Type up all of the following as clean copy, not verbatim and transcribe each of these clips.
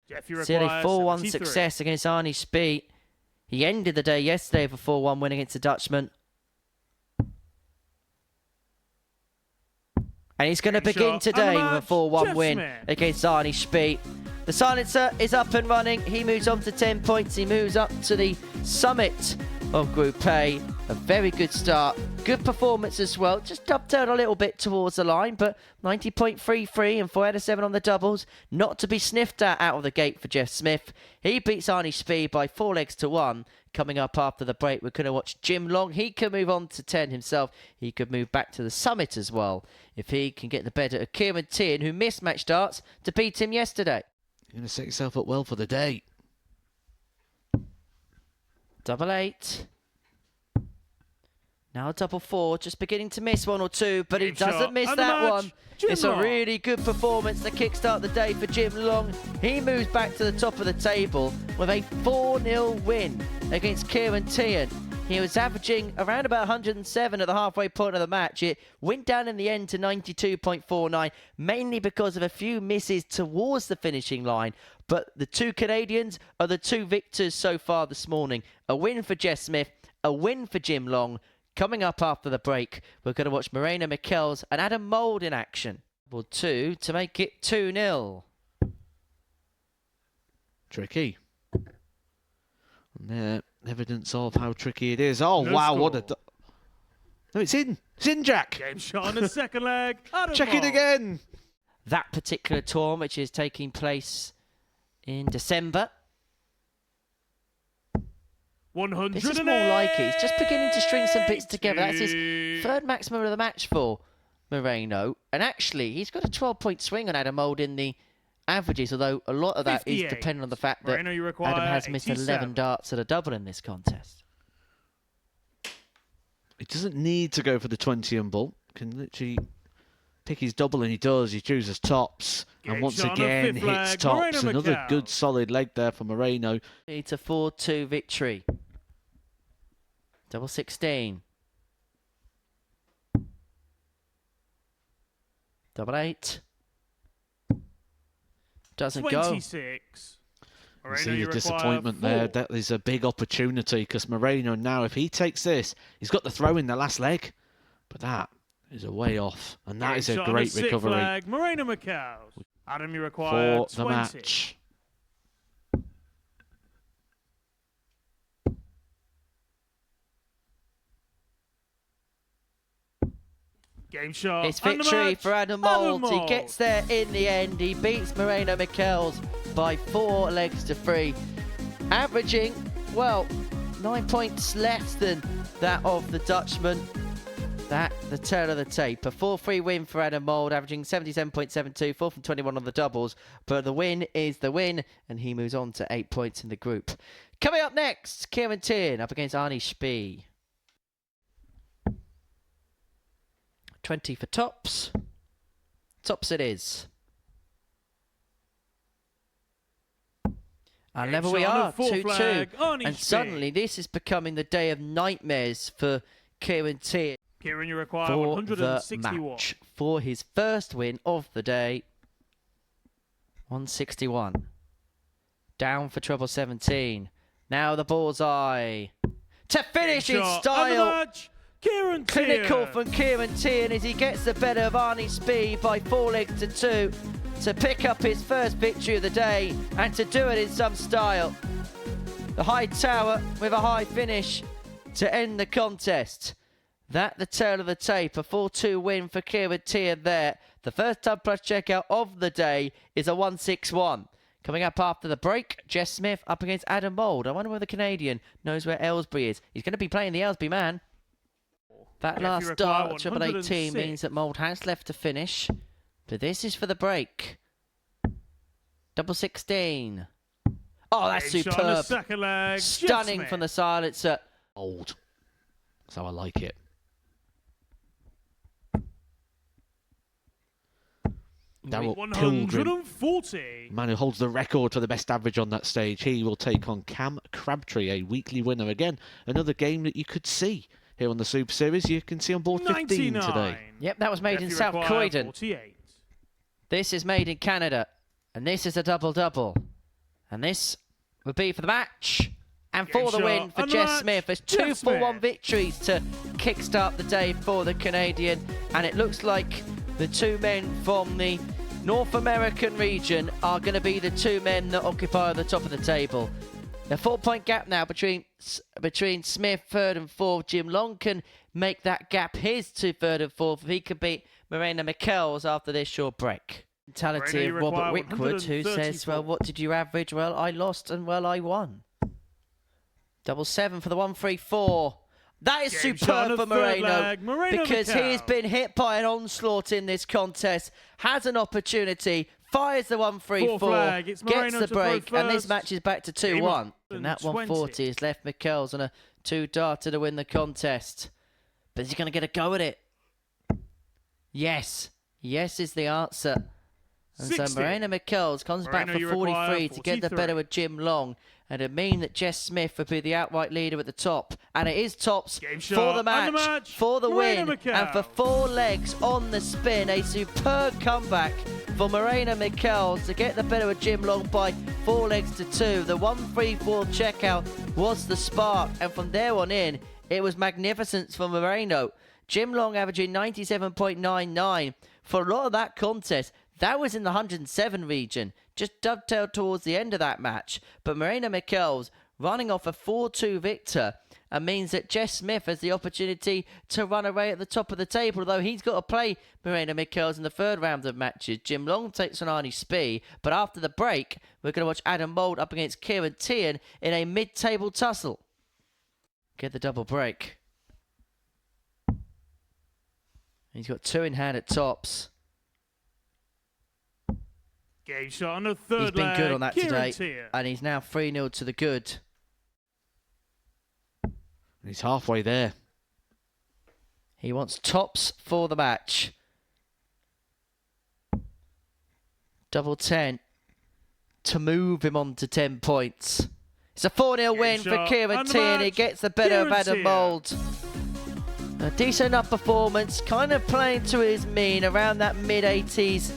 Silly 4-1 success against Arnie Spee. He ended the day yesterday with a 4-1 win against the Dutchman. And he's going to begin today with a 4-1 win against Arnie Spee. The silencer is up and running. He moves on to 10 points. He moves up to the summit of Group A. A very good start. Good performance as well. Just dovetailed a little bit towards the line, but 90.33 and 4 out of 7 on the doubles. Not to be sniffed at out of the gate for Jeff Smith. He beats Arnie Spee by 4 legs to 1. Coming up after the break, we're going to watch Jim Long. He can move on to 10 himself. He could move back to the summit as well if he can get the better of Kieran Teehan, who missed match starts to beat him yesterday. You're going to set yourself up well for the day. 8-8. Now 4-4, just beginning to miss 1 or 2, but he doesn't miss that one. It's a really good performance to kickstart the day for Jim Long. He moves back to the top of the table with a 4-0 win against Kieran Teehan. He was averaging around about 107 at the halfway point of the match. It went down in the end to 92.49, mainly because of a few misses towards the finishing line. But the two Canadians are the two victors so far this morning. A win for Jeff Smith, a win for Jim Long. Coming up after the break, we're going to watch Michels and Adam Mould in action. 2 to make it 2-0. Tricky. And there, evidence of how tricky it is. Oh, wow, score. what a... No, it's in. It's in, Jack. Game shot on the second leg. Adam Check it Mould. again. That particular tour, which is taking place in December. 100. This is more like it. He's just beginning to string some bits together. That's his third maximum of the match for Moreno. And actually, he's got a 12-point swing on Adam Mould in the averages, although a lot of that is dependent on the fact that Moreno, you require Adam has missed 11 darts at a double in this contest. He doesn't need to go for the 20 and ball. Can literally pick his double, and he does. He chooses tops. And once again, hits tops. Another good solid leg there for Moreno. It's a 4-2 victory. 16. 8. Doesn't 26. go. You see the disappointment there. That is a big opportunity because Moreno now, if he takes this, he's got the throw in the last leg. But that is a way off. And that is a great recovery. Moreno Michels. Adam, you require for the match. Game shot. It's victory for Adam Mould. He gets there in the end. He beats Moreno Michels by 4 legs to 3. Averaging, well, 9 points less than that of the Dutchman. That, the tail of the tape. A 4-3 win for Adam Mould, averaging 77.72, 4 from 21 on the doubles. But the win is the win, and he moves on to 8 points in the group. Coming up next, Kieran Teehan up against Arnie Spee. 20 for tops. Tops it is. And level we are, 2-2. And suddenly this is becoming the day of nightmares for Kieran Teehan. Kieran, you require for 161. the match for his first win of the day. 161. Down for treble 17. Now the bullseye. To finish in style. Kieran Clinical Teehan. from Kieran Teehan as he gets the better of Arnie Spee by 4 legs to 2 to pick up his first victory of the day and to do it in some style. The high tower with a high finish to end the contest. That the tail of the tape, a 4-2 win for Kieran Teehan there. The first Tub Plus checkout of the day is a 161. Coming up after the break, Jeff Smith up against Adam Mould. I wonder whether the Canadian knows where Aylesbury is. He's going to be playing the Aylesbury man. That last start at Triple 18 means that Mould has left to finish. But this is for the break. Double 16. Oh, that's superb. Stunning from the silencer. Mould. That's how I like it. Darryl Pilgrim, man who holds the record for the best average on that stage. He will take on Cam Crabtree, a weekly winner. Again, another game that you could see here on the Super Series. You can see on board 15 today. Yep, that was made in South Croydon. 48. This is made in Canada, and this is a double-double. And this would be for the match. And Game for the shot. win for And the Jess match, Smith. There's Jess 2 for 1 Smith. victories to kickstart the day for the Canadian. And it looks like the 2 men from the North American region are going to be the 2 men that occupy the top of the table. A 4-point gap now between Smith, 3rd and 4th. Jim Long can make that gap his to 3rd and 4th if he can beat Morena Michels after this short break. Mentality of Robert Wickwood, who says, well, what did you average? Well, I lost and, well, I won. 7-7 for the 1-3-4. That is Game shot superb on for the third Moreno, leg, Moreno because he's Michels. been hit by an onslaught in this contest, has an opportunity, fires the 1-3-4, gets the break, and this match is back to 2-1. And that 140 has left Michels on a 2-darter to win the contest. But is he going to get a go at it? Yes. Yes is the answer. And 60. so Morena Michels comes back Moreno, for you require 43 to get the 43. better with Jim Long. And it mean that Jess Smith would be the outright leader at the top. And it is tops Game for shot, the and the match, match, for the Morena win, Michels. and for 4 legs on the spin. A superb comeback for Morena Michels to get the better of Jim Long by 4 legs to 2. The 1-3-4 checkout was the spark. And from there on in, it was magnificence for Moreno. Jim Long averaging 97.99 for a lot of that contest. That was in the 107 region, just dovetailed towards the end of that match. But Morena Michels running off a 4-2 victor and means that Jess Smith has the opportunity to run away at the top of the table, although he's got to play Morena Michels in the 3rd round of matches. Jim Long takes on Arnie Spee, but after the break, we're going to watch Adam Mould up against Kieran Teehan in a mid-table tussle. Get the double break. He's got 2 in hand at tops. Game shot on the 3rd leg. He's been good on that Kieran today, Teehan. and he's now 3-0 to the good. He's halfway there. He wants tops for the match. Double 10 to move him on to 10 points. It's a 4-0 win for shot Kieran on the Teehan. He match, gets the better of Kieran Adam Teehan. Mould. A decent enough performance, kind of playing to his mean, around that mid-80s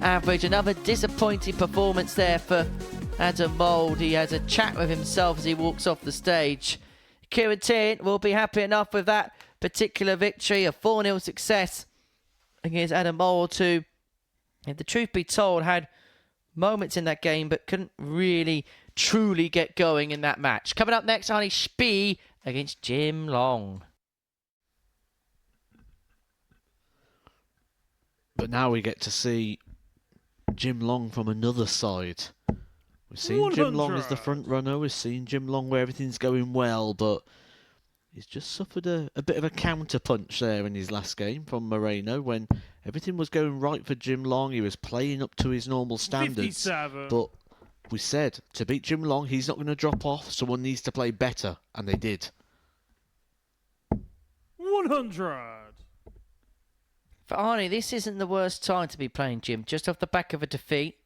average. Another disappointing performance there for Adam Mould. He has a chat with himself as he walks off the stage. Kieran Teehan will be happy enough with that particular victory, a 4-0 success against Adam Mould, who, if the truth be told, had moments in that game but couldn't really truly get going in that match. Coming up next, Arnie Spee against Jim Long. But now we get to see Jim Long from another side. We've seen Jim Long as the 100. front runner. We've seen Jim Long where everything's going well, but he's just suffered a bit of a counter punch there in his last game from Moreno when everything was going right for Jim Long. He was playing up to his normal standards. 57. But we said to beat Jim Long, he's not going to drop off. Someone needs to play better, and they did. 100. For Arnie, this isn't the worst time to be playing Jim, just off the back of a defeat.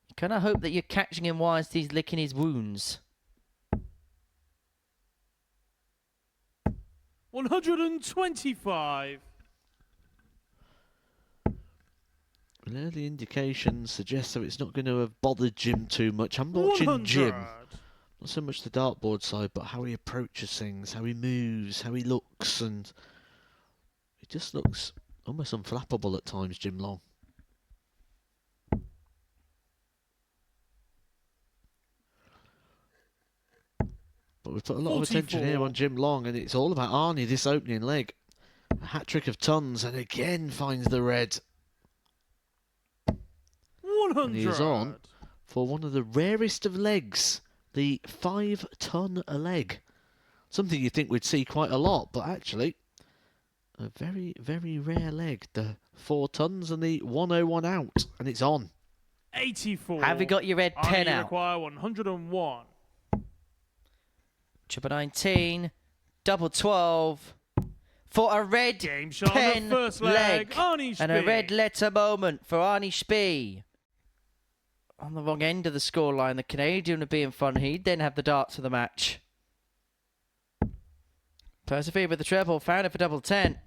You kind of hope that you're catching him whilst he's licking his wounds. 125. An early indication suggests that it's not going to have bothered Jim too much. I'm watching Jim, 100. not so much the dartboard side, but how he approaches things, how he moves, how he looks, and it just looks almost unflappable at times, Jim Long. But we've put a lot of attention here on Jim Long, and it's all about Arnie this opening leg. A hat-trick of tons, and again finds the red. 100. And he is on for one of the rarest of legs, the 5-ton leg. Something you'd think we'd see quite a lot, but actually a very, very rare leg. The 4 tons and the 101 out, and it's on. 84. Have you got your red pen Arnie out? require 101. Triple 19, double 12 for a red Game shot on pen the first leg, Arnie and a Spee. red letter moment for Arnie Spee. On the wrong end of the scoreline, the Canadian would be in front. He'd then have the darts of the match. Persevere with the treble, found it for double 10.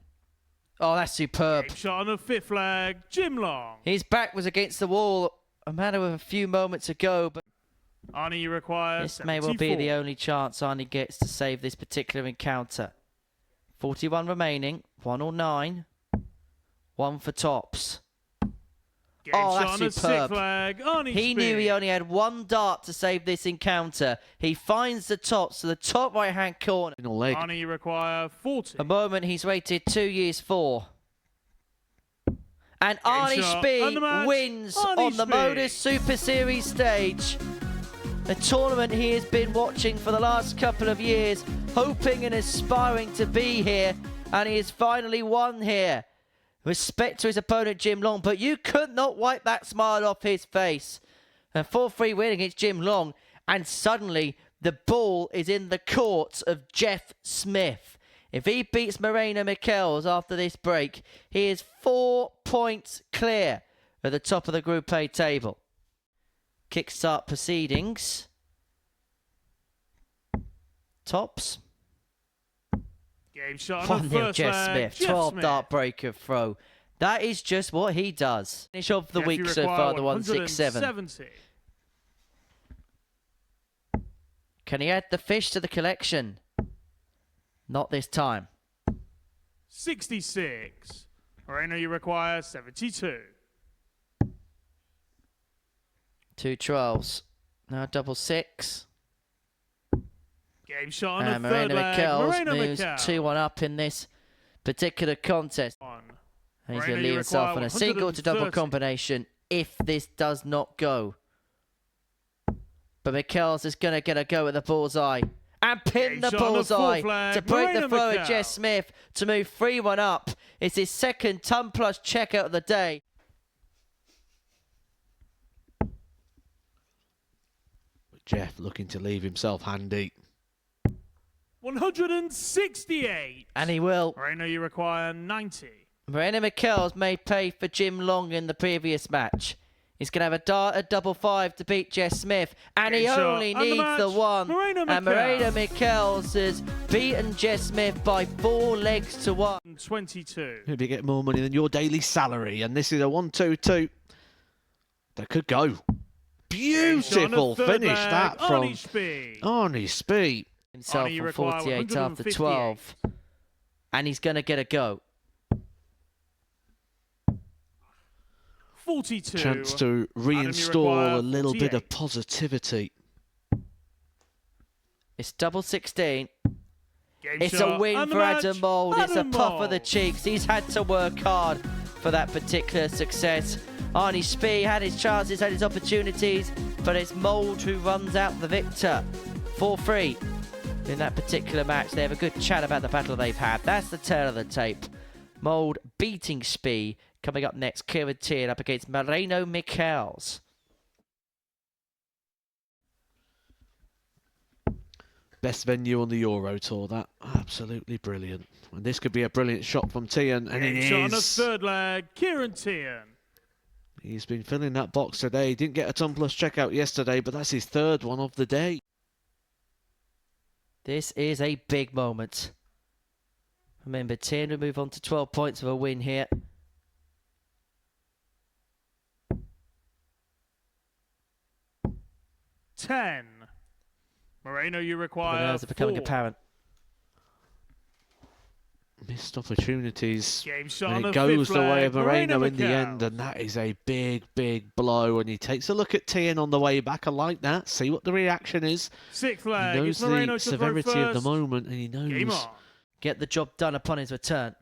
Oh, that's superb. Game shot on the 5th leg, Jim Long. His back was against the wall a matter of a few moments ago, but Arnie, you require This 74. may well be the only chance Arnie gets to save this particular encounter. 41 remaining, 1 or 9, 1 for tops. Game Oh, shot on a that's superb. stick flag. Arnie He speed. knew he only had 1 dart to save this encounter. He finds the tops to the top right-hand corner. Leg. Arnie, you require 40. A moment he's waited 2 years for. And Game Arnie shot, Spee and the match, wins Arnie on the Spee. Modus Super Series stage. A tournament he has been watching for the last couple of years, hoping and aspiring to be here, and he has finally won here. Respect to his opponent Jim Long, but you could not wipe that smile off his face. A 4-3 win against Jim Long, and suddenly the ball is in the court of Jeff Smith. If he beats Michels after this break, he is 4 points clear at the top of the Group A table. Kickstart proceedings. Tops. Game shot on the 1-0 first Jeff leg. Smith. Jeff 12 Smith. dart breaker throw. That is just what he does. Finish of the Jeff, week you so require far, the 167. 170. Can he add the fish to the collection? Not this time. 66. Moreno, you require 72. 2 12s. Now double 6. Game shot on And the third Moreno leg. Michels Moreno moves Michels. 2-1 up in this particular contest. On. And he's Moreno, going to you leave himself require on a single to double 130. combination if this does not go. But Michels is going to get a go at the bullseye. And pin Game the shot on the bullseye fourth leg. to break the Moreno throw of Michels. Jeff Smith to move 3-1 up. It's his second ton-plus checkout of the day. Jeff looking to leave himself handy. 168. And he will. Moreno, you require 90. Moreno Michels may pay for Jim Long in the previous match. He's going to have a dart at double 5 to beat Jeff Smith. And he Game shot, only and the needs match, the 1. Moreno And Moreno Michels has beaten Jeff Smith by 4 legs to 1. 22. Maybe you get more money than your daily salary. And this is a 1-2-2. That could go. Beautiful finish that from Arnie Spee. Arnie Spee. Himself Arnie, you on require 48 after 158. 12. And he's going to get a go. 42. Chance to reinstall a little bit of positivity. It's double 16. Game It's shot, a win and the for match, Adam Mould. It's a Adam puff of the Mould. cheeks. He's had to work hard for that particular success. Arnie Spee had his chances, had his opportunities, but it's Mould who runs out the victor. 4-3 in that particular match. They have a good chat about the battle they've had. That's the tail of the tape. Mould beating Spee. Coming up next, Kieran Teehan up against Moreno Michels. Best venue on the Euro Tour. That absolutely brilliant. And this could be a brilliant shot from Teehan, and Game it shot on the is. third leg. Kieran Teehan. He's been filling that box today. Didn't get a ton-plus checkout yesterday, but that's his 3rd one of the day. This is a big moment. Remember, Teehan will move on to 12 points of a win here. Ten. Moreno, you The require nerves are becoming 4. apparent. Missed opportunities. Game shot And on it the goes fifth the way leg. of Moreno in the Michels. end, and that is a big, big blow. And he takes a look at Teehan on the way back. I like that. See what the reaction is. Sixth He leg. knows It's Moreno the to throw severity of the first. moment, and he Game knows. on. Get the job done upon his return.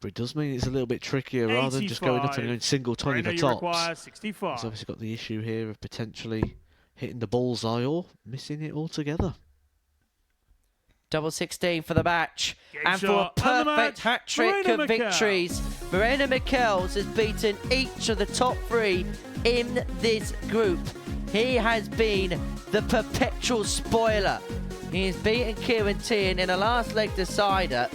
But it does mean it's a little bit trickier rather than just going up and 85. going single 20 Moreno, for you tops. require He's 65. obviously got the issue here of potentially hitting the bullseye or missing it altogether. Double 16 for the match. Game And for a shot, and the perfect match, hat-trick Moreno of Michels. victories, Moreno Michels has beaten each of the top 3 in this group. He has been the perpetual spoiler. He has beaten Kieran Teehan in a last leg decider.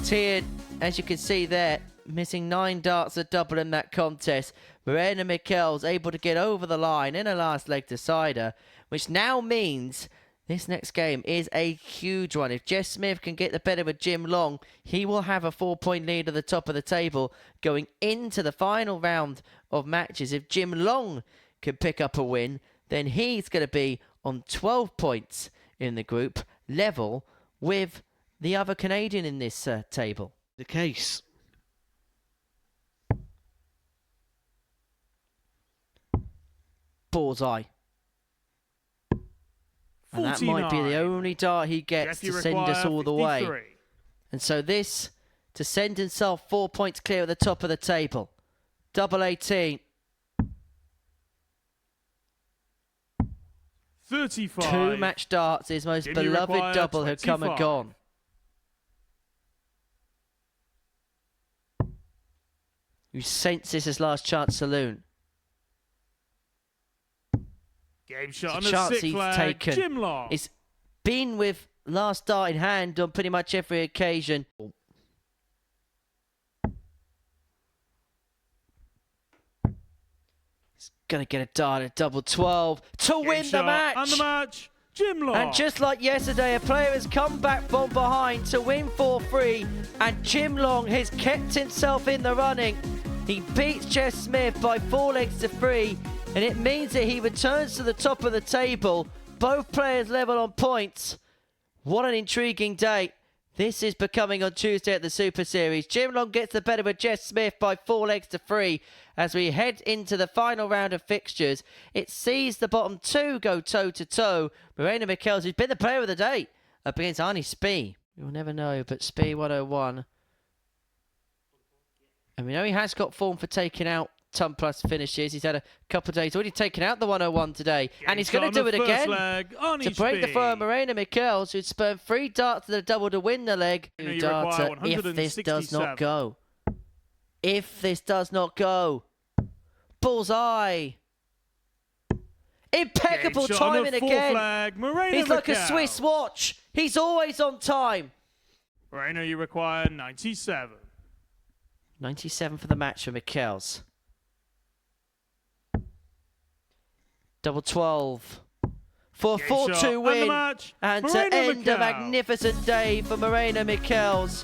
Teehan, as you can see there, missing 9 darts at double in that contest. Moreno Michels able to get over the line in a last leg decider, which now means This next game is a huge one. If Jess Smith can get the better of Jim Long, he will have a 4-point lead at the top of the table going into the final round of matches. If Jim Long can pick up a win, then he's going to be on 12 points in the group, level with the other Canadian in this table. The case. Bullseye. And that might be the only dart he gets to send us all the way. And so this, to send himself 4 points clear at the top of the table. Double 18. 35. 2 match darts, his most beloved double had come and gone. You sense this his last chance saloon. Game shot on the chance he's taken. Jim Long. It's been with last dart in hand on pretty much every occasion. He's going to get a dart at double 12 to win the match. And the match, Jim Long. And just like yesterday, a player has come back from behind to win 4-3, and Jim Long has kept himself in the running. He beats Jess Smith by 4 legs to 3, and it means that he returns to the top of the table. Both players level on points. What an intriguing day. This is becoming on Tuesday at the Super Series. Jim Long gets the better of Jess Smith by 4 legs to 3 as we head into the final round of fixtures. It sees the bottom 2 go toe-to-toe. Moreno Michels, who's been the player of the day, up against Arnie Spee. You'll never know, but Spee 101. And we know he has got form for taking out ton plus finishes. He's had a couple of days already taken out the 101 today. And he's going to do it again to break the throw of Moreno Michels, who'd spurned 3 darts to the double to win the leg. Darter, if this does not go. If this does not go. Bullseye. Impeccable timing again. He's like a Swiss watch. He's always on time. Moreno, you require 97. 97 for the match for Michels. Double 12 for a 4-2 win and to end a magnificent day for Moreno Michels,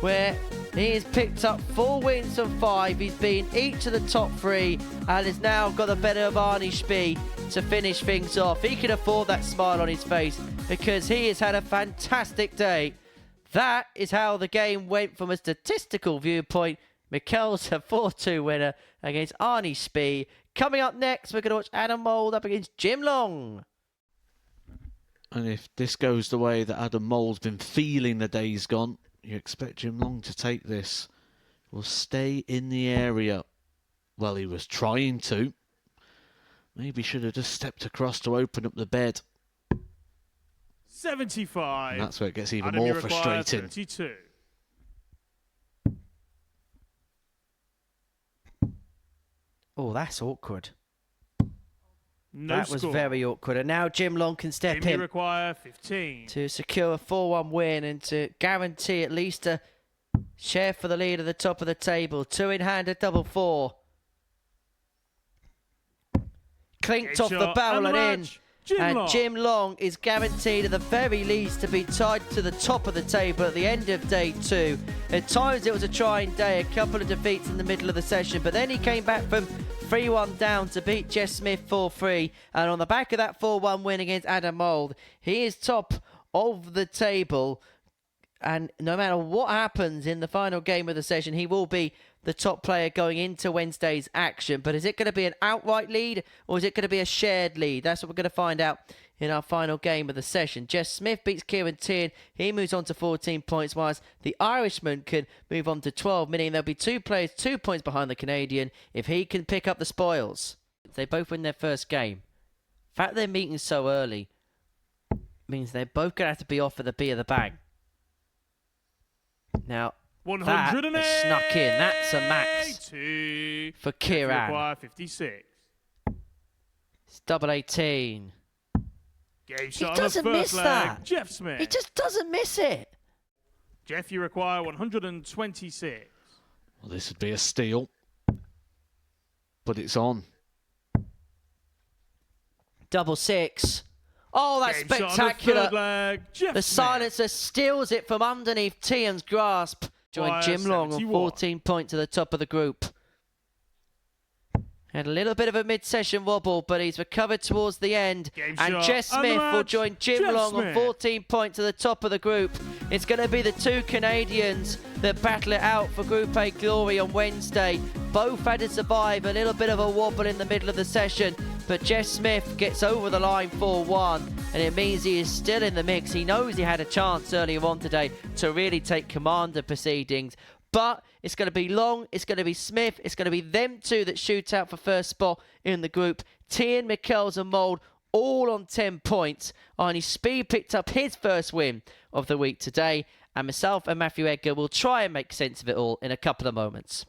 where he has picked up 4 wins from 5. He's been each of the top 3 and has now got the better of Arnie Spee to finish things off. He can afford that smile on his face because he has had a fantastic day. That is how the game went from a statistical viewpoint. Michels a 4-2 winner against Arnie Spee. Coming up next, we're going to watch Adam Mould up against Jim Long. And if this goes the way that Adam Mould's been feeling the days gone, you expect Jim Long to take this. Will stay in the area. Well, he was trying to. Maybe should have just stepped across to open up the bed. 75. And that's where it gets even more frustrating. 32. Oh, that's awkward. No that was score. very awkward. And now Jim Long can step in require 15. to secure a 4-1 win and to guarantee at least a share for the lead at the top of the table. 2 in hand at double 4. Clinked off the barrel and in. Jim Long is guaranteed at the very least to be tied to the top of the table at the end of day 2. At times it was a trying day, a couple of defeats in the middle of the session, but then he came back from 3-1 down to beat Jess Smith 4-3, and on the back of that 4-1 win against Adam Mould, he is top of the table, and no matter what happens in the final game of the session, he will be the top player going into Wednesday's action. But is it going to be an outright lead or is it going to be a shared lead? That's what we're going to find out in our final game of the session. Jess Smith beats Kieran Teehan. He moves on to 14 points, whilst the Irishman can move on to 12, meaning there'll be 2 players 2 points behind the Canadian if he can pick up the spoils. They both win their first game. The fact they're meeting so early means they're both going to have to be off for the B of the bang. Now, that has snuck in. That's a max for Kieran. 56. It's double 18. Game shot he doesn't miss that. Jeff Smith. He just doesn't miss it. Jeff, you require 126. Well, this would be a steal. But it's on. Double 6. Oh, that's Game shot on the spectacular. third leg, Jeff The Smith. silencer steals it from underneath Teehan's grasp. Joined Wire Jim Long on 71. 14 points to the top of the group. Had a little bit of a mid-session wobble, but he's recovered towards the end. Game And shot Jeff and the Smith will match, join Jim Jeff Long on Smith. 14 points to the top of the group. It's going to be the two Canadians that battle it out for Group A glory on Wednesday. Both had to survive a little bit of a wobble in the middle of the session, but Jeff Smith gets over the line 4-1, and it means he is still in the mix. He knows he had a chance earlier on today to really take command of proceedings. But it's going to be Long, it's going to be Smith, it's going to be them two that shoot out for first spot in the group. Teehan, Michels and Mould all on 10 points. Arnie Speed picked up his first win of the week today. And myself and Matthew Edgar will try and make sense of it all in a couple of moments.